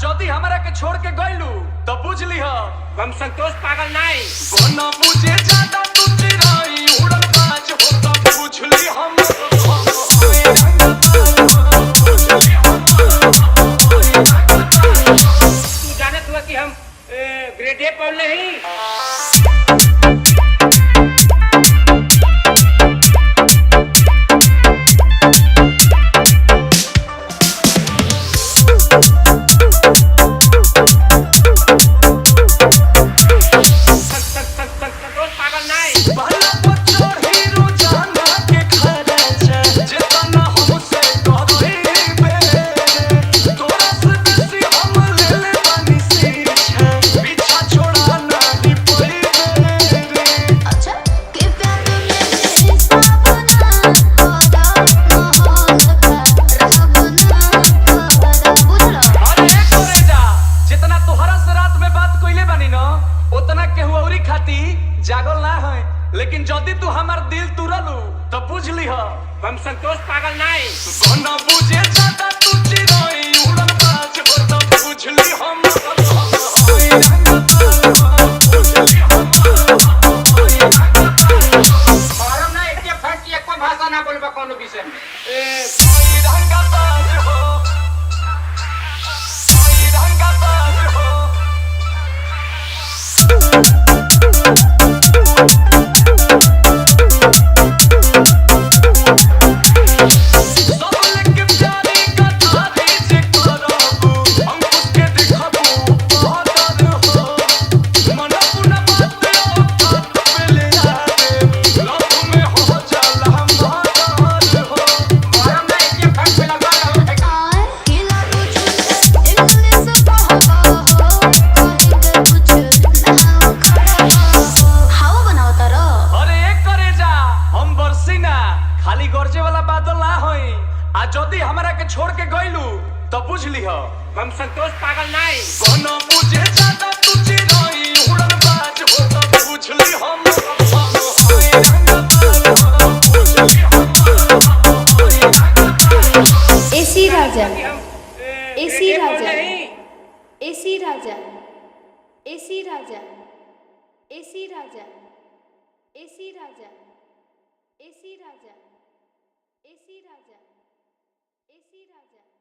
जदि हमरा के छोड़ के गइलू तो बुझ ली हम संतोष पागल नहीं न बुझे ज्यादा तू चिराई उड़न बाज हो तो बुझ ली हम तू जानत हुआ कि हम ग्रेड ए पढ़ नहीं जागल ना है लेकिन जदि तू हमार दिल तुरलू तो बुझ ली हम संतोष पागल नहीं न बुझे ज्यादा तू चिराई उड़न बाज हो तो बुझ ली हम मारम ना एक फट एक भाषा ना बोलबा कोनो विषय में रंगा बाज हो रंगा बाज हो खाली गरजे वाला बादल ना होई आ जदि हमरा के छोड़ के गइलू तो बुझ ली हम संतोष पागल नहीं न बुझे ज्यादा तू चिराई उड़न बाज हो तो बुझ ली हम एसी राजा एसी राजा एसी राजा एसी राजा एसी राजा एसी राजा एसी राजा एसी राजा एसी राजा।